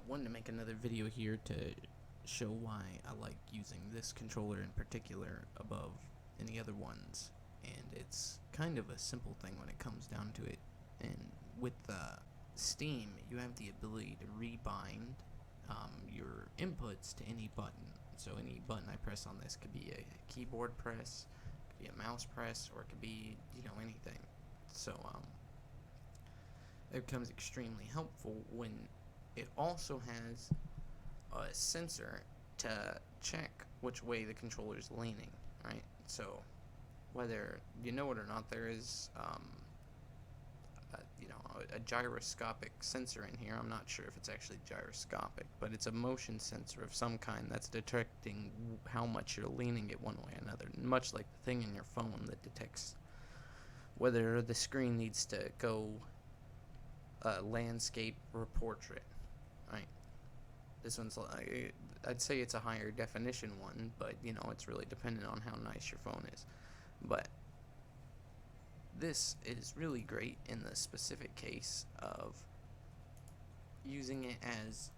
wanted to make another video here to show why I like using this controller in particular above any other ones, and it's kind of a simple thing when it comes down to it. And with Steam, you have the ability to rebind your inputs to any button. So any button I press on this could be a keyboard press, could be a mouse press, or it could be, anything. So it becomes extremely helpful when it also has a sensor to check which way the controller is leaning, right? So whether you know it or not, there is a gyroscopic sensor in here. I'm not sure if it's actually gyroscopic, but it's a motion sensor of some kind that's detecting how much you're leaning it one way or another, much like the thing in your phone that detects whether the screen needs to go landscape or portrait, right? This one's, I'd say it's a higher definition one, but it's really dependent on how nice your phone is. But this is really great in the specific case of using it as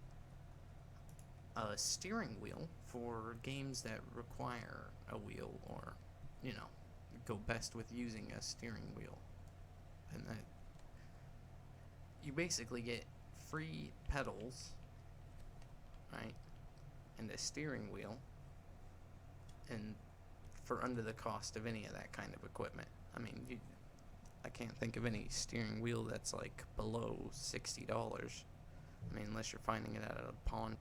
a steering wheel for games that require a wheel, or go best with using a steering wheel. And that you basically get free pedals, right, and a steering wheel, and for under the cost of any of that kind of equipment. I mean, I can't think of any steering wheel that's like below $60. I mean, unless you're finding it at a pawn.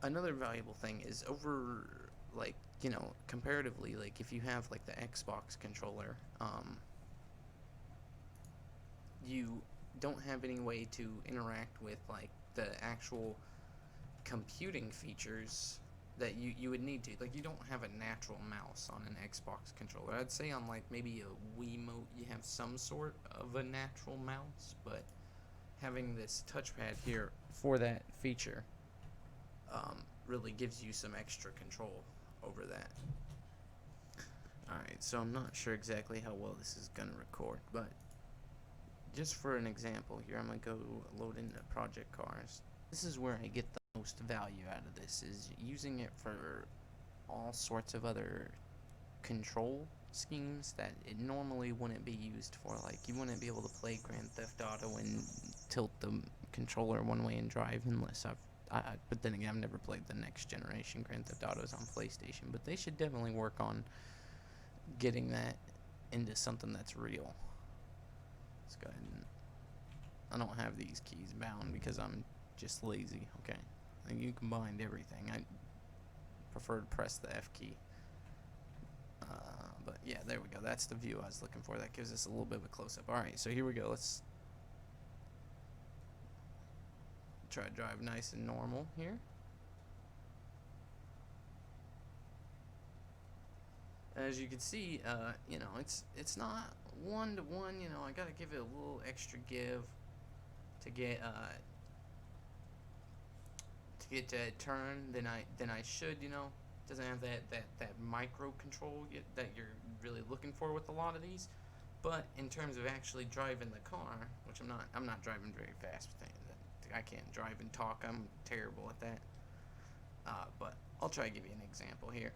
Another valuable thing is over, comparatively, if you have the Xbox controller, you don't have any way to interact with the actual computing features that you would need to. You don't have a natural mouse on an Xbox controller. I'd say on maybe a Wiimote you have some sort of a natural mouse, but having this touchpad here for that feature really gives you some extra control over that. Alright, so I'm not sure exactly how well this is going to record, but just for an example here, I'm going to go load into Project Cars. This is where I get the most value out of this, is using it for all sorts of other control schemes that it normally wouldn't be used for. You wouldn't be able to play Grand Theft Auto and tilt the controller one way and drive unless but then again, I've never played the next generation Grand Theft Autos on PlayStation, but they should definitely work on getting that into something that's real. Let's go ahead and I don't have these keys bound because I'm just lazy. Okay, and you can bind everything. I prefer to press the F key. But yeah, there we go. That's the view I was looking for. That gives us a little bit of a close-up. Alright, so here we go. Let's try to drive nice and normal here. As you can see, it's not one-to-one. I gotta give it a little extra give to get to turn than I should. Doesn't have that micro control that you're really looking for with a lot of these. But in terms of actually driving the car, which I'm not driving very fast with it. I can't drive and talk. I'm terrible at that. But I'll try to give you an example here.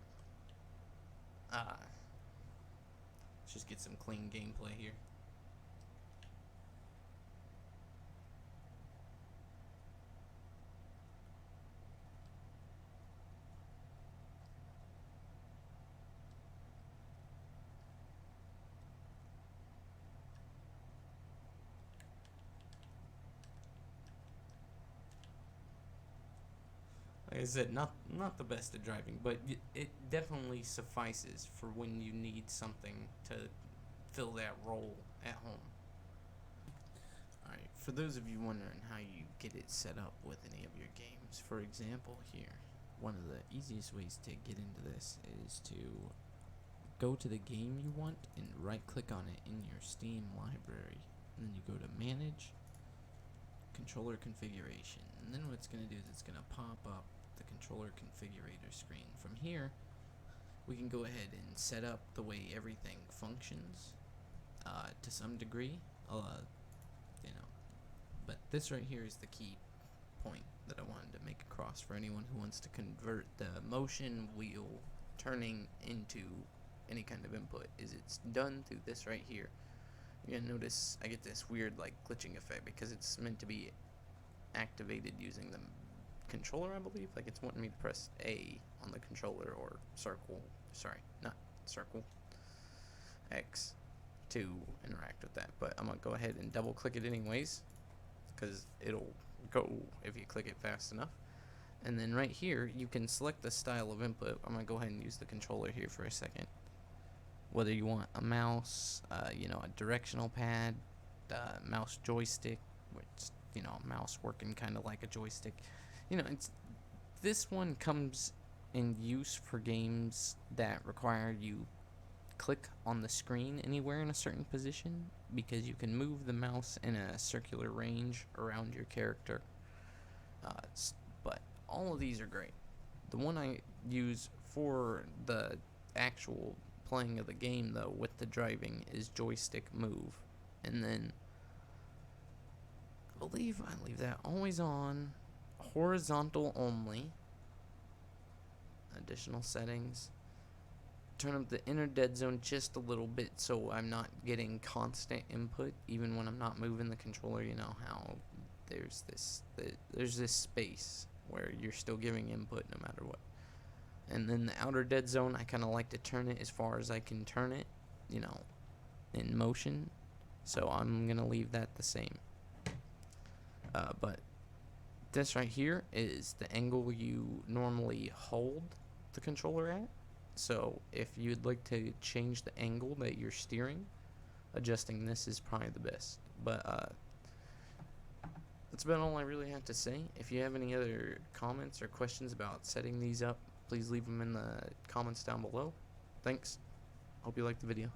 Let's just get some clean gameplay here. Like I said, not the best at driving, but it definitely suffices for when you need something to fill that role at home. Alright, for those of you wondering how you get it set up with any of your games, for example here, one of the easiest ways to get into this is to go to the game you want and right click on it in your Steam library, and then you go to Manage, Controller Configuration, and then what it's going to do is it's going to pop up the controller configurator screen. From here we can go ahead and set up the way everything functions to some degree, but this right here is the key point that I wanted to make across for anyone who wants to convert the motion wheel turning into any kind of input, is it's done through this right here. You're gonna notice I get this weird like glitching effect because it's meant to be activated using the controller, I believe. Like it's wanting me to press A on the controller, or circle, sorry, not circle, X, to interact with that. But I'm gonna go ahead and double click it anyways, because it'll go if you click it fast enough. And then right here you can select the style of input. I'm gonna go ahead and use the controller here for a second. Whether you want a mouse, you know, a directional pad, mouse joystick, which, you know, a mouse working kind of like a joystick. You know, this one comes in use for games that require you click on the screen anywhere in a certain position, because you can move the mouse in a circular range around your character. But all of these are great. The one I use for the actual playing of the game, though, with the driving, is joystick move. And then I believe I leave that always on, horizontal only. Additional settings. Turn up the inner dead zone just a little bit so I'm not getting constant input even when I'm not moving the controller. You know how there's this space where you're still giving input no matter what. And then the outer dead zone, I kind of like to turn it as far as I can turn it, you know, in motion. So I'm going to leave that the same. But this right here is the angle you normally hold the controller at. So if you'd like to change the angle that you're steering, adjusting this is probably the best. But that's about all I really have to say. If you have any other comments or questions about setting these up, please leave them in the comments down below. Thanks. Hope you liked the video.